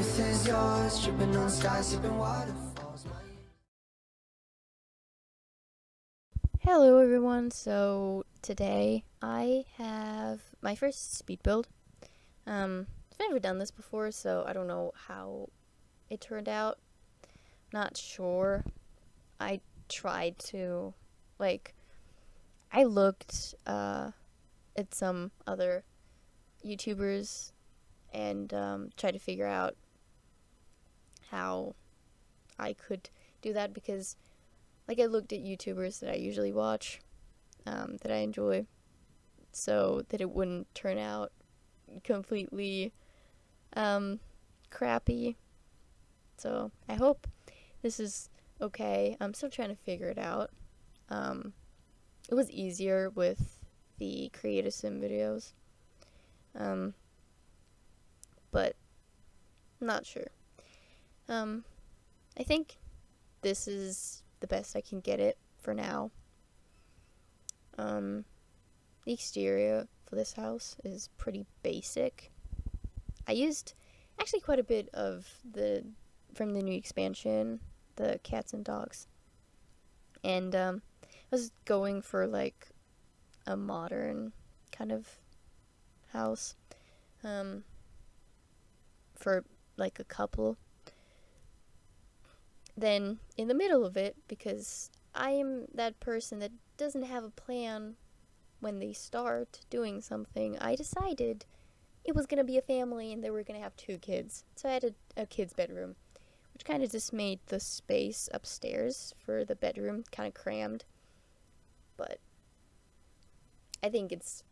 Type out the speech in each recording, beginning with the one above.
Earth is yours, dripping on skies, sipping waterfalls. Hello everyone, so today I have my first speed build. I've never done this before, so I don't know how it turned out. Not sure. I tried to, I looked at some other YouTubers and tried to figure out how I could do that because I looked at YouTubers that I usually watch, that I enjoy, so that it wouldn't turn out completely crappy. So I hope this is okay. I'm still trying to figure it out. It was easier with the Create a Sim videos, but not sure. I think this is the best I can get it for now. The exterior for this house is pretty basic. I used actually quite a bit of from the new expansion, the cats and dogs, and I was going for a modern kind of house, for a couple. Then in the middle of it, because I am that person that doesn't have a plan when they start doing something, I decided it was going to be a family and they were going to have 2 kids. So I had a kid's bedroom, which kind of just made the space upstairs for the bedroom kind of crammed. But I think it's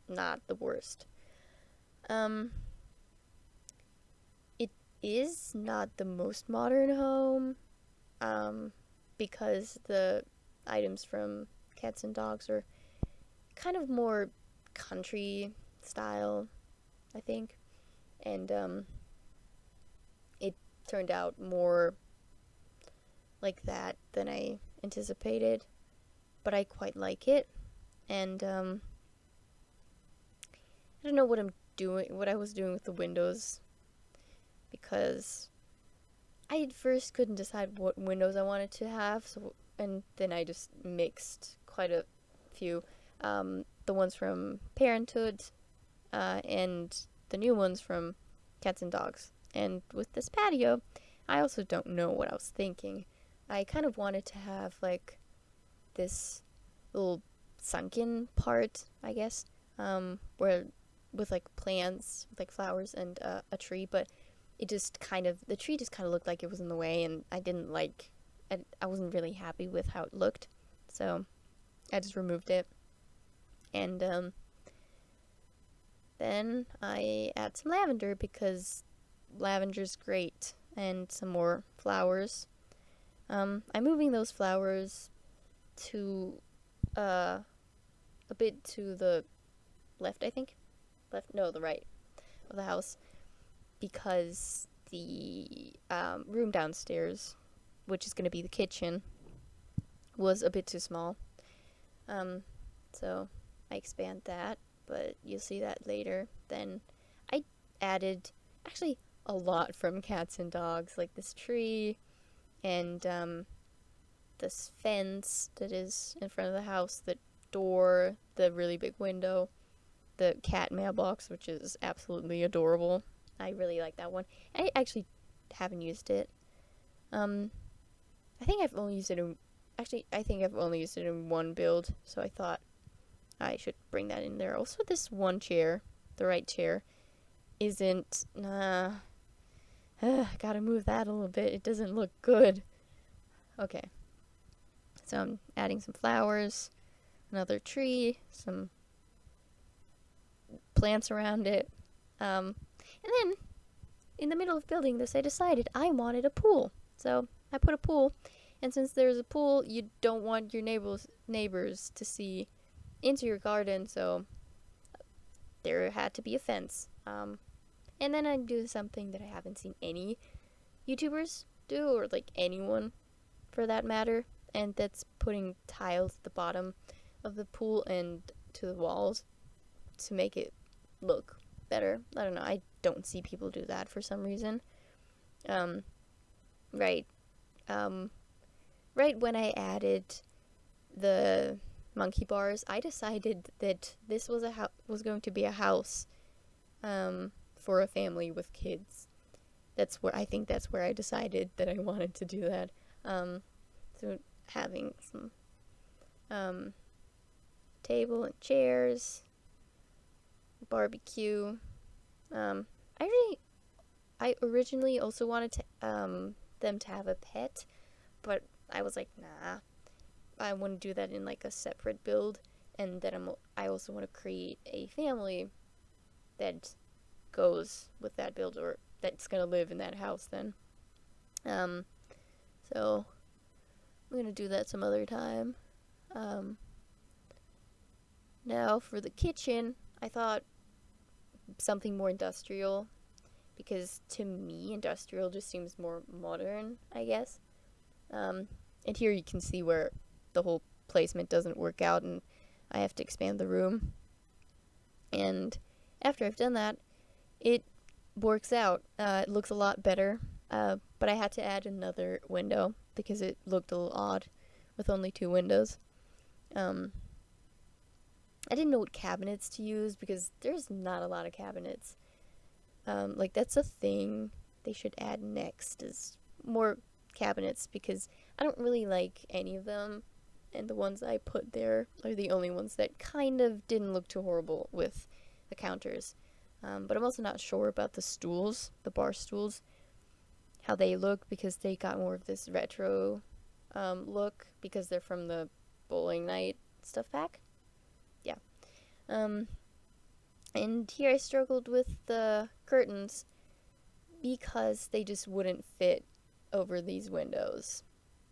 not the worst. It is not the most modern home, because the items from cats and dogs are kind of more country style, I think, and it turned out more like that than I anticipated, but I quite like it. And I don't know what I was doing with the windows, because I at first couldn't decide what windows I wanted to have, and then I just mixed quite a few. The ones from Parenthood, and the new ones from Cats and Dogs. And with this patio, I also don't know what I was thinking. I kind of wanted to have this little sunken part, I guess, where with plants, with flowers and a tree, but the tree just kind of looked like it was in the way, and I wasn't really happy with how it looked, so I just removed it. And then I add some lavender because lavender's great, and some more flowers. I'm moving those flowers to a bit to the left, I think. The right of the house, because the room downstairs, which is going to be the kitchen, was a bit too small. So I expand that, but you'll see that later. Then I added actually a lot from cats and dogs, like this tree and this fence that is in front of the house, the door, the really big window, the cat mailbox, which is absolutely adorable. I really like that one. I actually haven't used it. I think I've only used it in one build, so I thought I should bring that in there. Also, this one chair, the right chair, isn't, gotta move that a little bit. It doesn't look good. Okay. So I'm adding some flowers, another tree, some plants around it. And then, in the middle of building this, I decided I wanted a pool. So I put a pool, and since there's a pool, you don't want your neighbors to see into your garden, so there had to be a fence. And then I do something that I haven't seen any YouTubers do, or anyone for that matter, and that's putting tiles at the bottom of the pool and to the walls to make it look better. I don't know. I don't see people do that for some reason. Um, right. Um, right when I added the monkey bars, I decided that this was going to be a house for a family with kids. That's where I decided that I wanted to do that. So having some um, table and chairs, barbecue. Um, I originally also wanted to them to have a pet, but I was like, nah, I want to do that in like a separate build, and then I also want to create a family that goes with that build, or that's gonna live in that house then. Um, so I'm gonna do that some other time. Um, Now for the kitchen, I thought something more industrial, because to me industrial just seems more modern, I guess. And here you can see where the whole placement doesn't work out and I have to expand the room. And after I've done that, it works out. It looks a lot better. But I had to add another window because it looked a little odd with only 2 windows. I didn't know what cabinets to use because there's not a lot of cabinets. Like, that's a thing they should add next, is more cabinets, because I don't really like any of them, and the ones I put there are the only ones that kind of didn't look too horrible with the counters. But I'm also not sure about the stools, the bar stools, how they look, because they got more of this retro look because they're from the bowling night stuff pack. Yeah. And here I struggled with the curtains because they just wouldn't fit over these windows.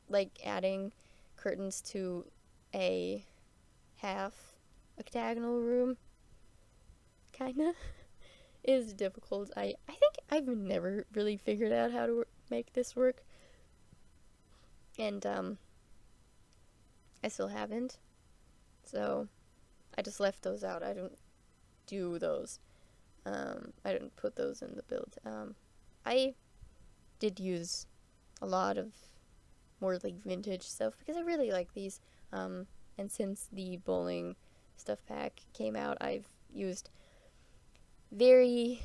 Like, adding curtains to a half octagonal room kinda is difficult. I think I've never really figured out how to make this work. And I still haven't. So I just left those out. I don't do those. I didn't put those in the build. I did use a lot of more like vintage stuff because I really like these. And since the bowling stuff pack came out, I've used very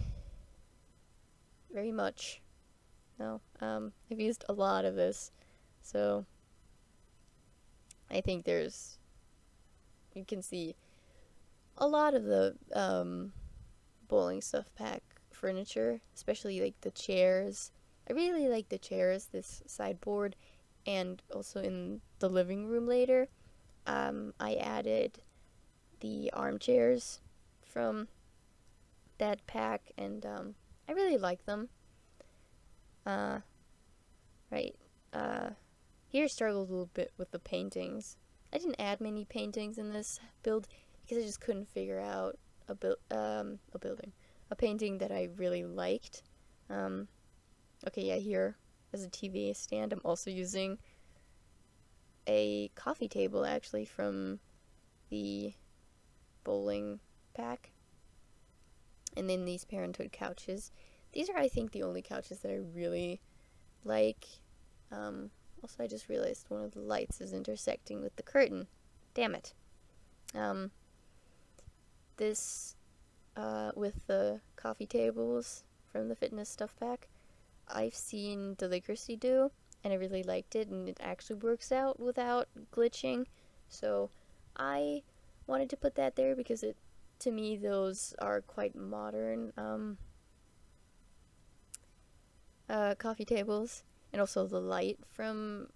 much. No, I've used a lot of this. So I think you can see a lot of the bowling stuff pack furniture, especially like the chairs. I really like the chairs, this sideboard, and also in the living room later, I added the armchairs from that pack, and I really like them. Right. Here I struggled a little bit with the paintings. I didn't add many paintings in this build because I just couldn't figure out a painting that I really liked. Okay, yeah, here as a TV stand, I'm also using a coffee table actually from the bowling pack. And then these parenthood couches. These are, I think, the only couches that I really like. Also, I just realized one of the lights is intersecting with the curtain. Damn it. This, with the coffee tables from the fitness stuff pack, I've seen Delicacy do, and I really liked it, and it actually works out without glitching. So I wanted to put that there because to me, those are quite modern coffee tables. And also the light from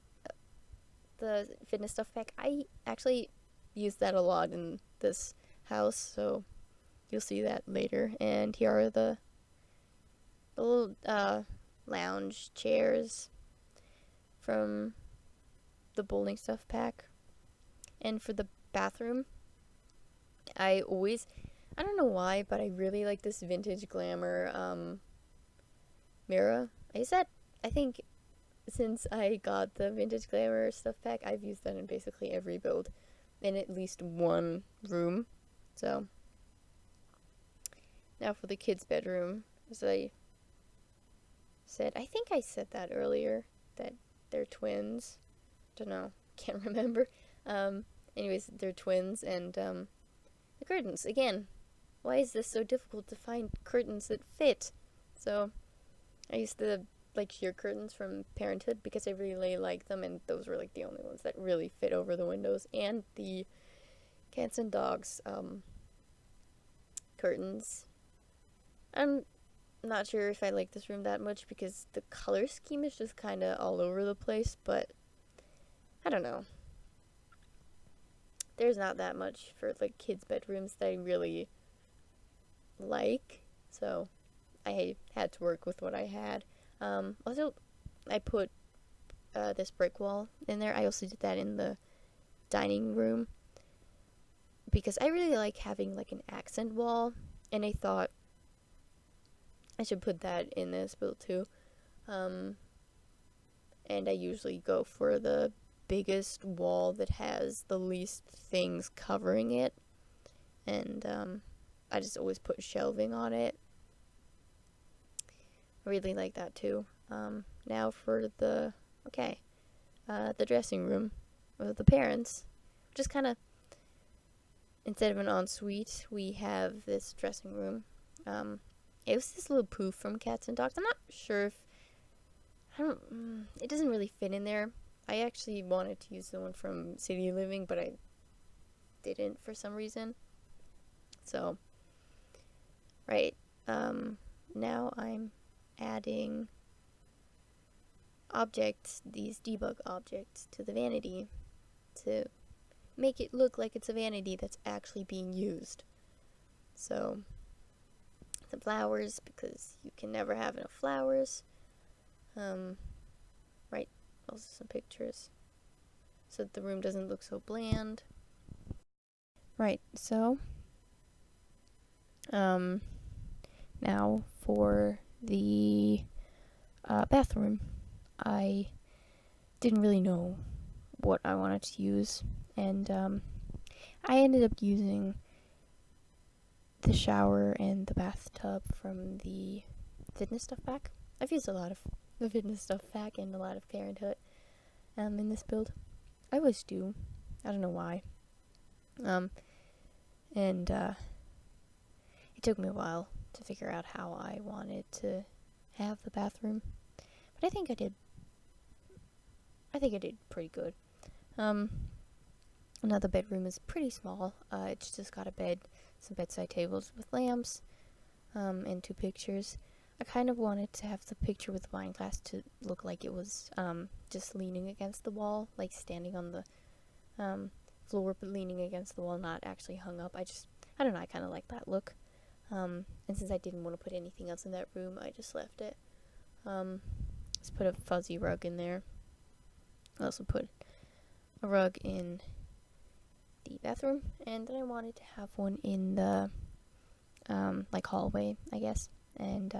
the fitness stuff pack. I actually use that a lot in this house, so you'll see that later. And here are the little lounge chairs from the bowling stuff pack. And for the bathroom, I don't know why, but I really like this vintage glamour mirror. I think since I got the vintage glamour stuff pack, I've used that in basically every build in at least one room. So Now for the kids' bedroom, as I said, I think I said that earlier, that they're twins. Don't know, can't remember. Anyways, they're twins, and the curtains, again, why is this so difficult to find curtains that fit? So, I used the like sheer curtains from Parenthood because I really like them, and those were like the only ones that really fit over the windows, and the cats and dogs curtains. I'm not sure if I like this room that much because the color scheme is just kind of all over the place, but I don't know. There's not that much for like kids' bedrooms that I really like, so I had to work with what I had. Also, I put this brick wall in there. I also did that in the dining room because I really like having like an accent wall, and I thought I should put that in this build too. And I usually go for the biggest wall that has the least things covering it, and I just always put shelving on it. I really like that too. Now for the dressing room of the parents, just kind of instead of an ensuite, we have this dressing room. It was this little poof from Cats and Dogs. I'm not sure if it doesn't really fit in there. I actually wanted to use the one from City Living, but I didn't for some reason. So, right. Now I'm adding objects, these debug objects, to the vanity to make it look like it's a vanity that's actually being used. So, the flowers, because you can never have enough flowers. Right, also some pictures, so that the room doesn't look so bland. Right, so, now for the bathroom. I didn't really know what I wanted to use, and I ended up using the shower and the bathtub from the fitness stuff pack. I've used a lot of the fitness stuff pack and a lot of Parenthood in this build. I always do. I don't know why. And it took me a while to figure out how I wanted to have the bathroom, but I think I did pretty good. Now the bedroom is pretty small. It's just got a bed, some bedside tables with lamps, and 2 pictures. I kind of wanted to have the picture with the wine glass to look like it was just leaning against the wall, like standing on the floor but leaning against the wall, not actually hung up. I don't know, I kind of like that look. And since I didn't want to put anything else in that room, I just left it. Just put a fuzzy rug in there. I also put a rug in the bathroom, and then I wanted to have one in the like hallway, I guess. And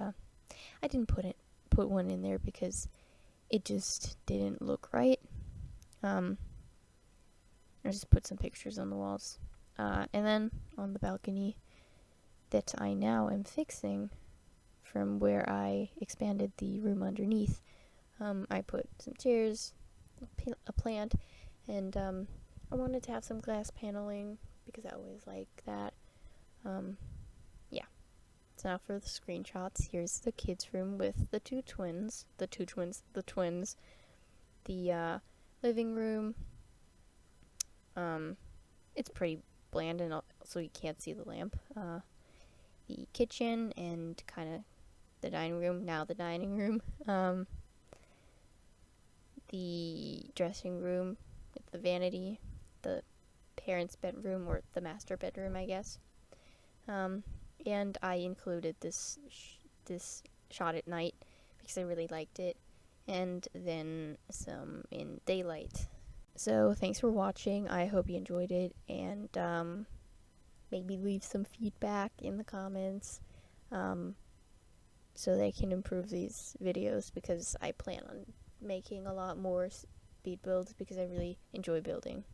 I didn't put one in there because it just didn't look right. I just put some pictures on the walls. And then on the balcony that I now am fixing from where I expanded the room underneath, I put some chairs, a plant, and I wanted to have some glass paneling because I always like that. Yeah. So now for the screenshots, here's the kids' room with the twins, the living room. It's pretty bland, and so you can't see the lamp. The kitchen and kind of the dining room. Now the dining room. The dressing room with the vanity, the parents' bedroom, or the master bedroom, I guess. And I included this shot at night because I really liked it, and then some in daylight. So thanks for watching. I hope you enjoyed it, and maybe leave some feedback in the comments so that I can improve these videos, because I plan on making a lot more speed builds because I really enjoy building.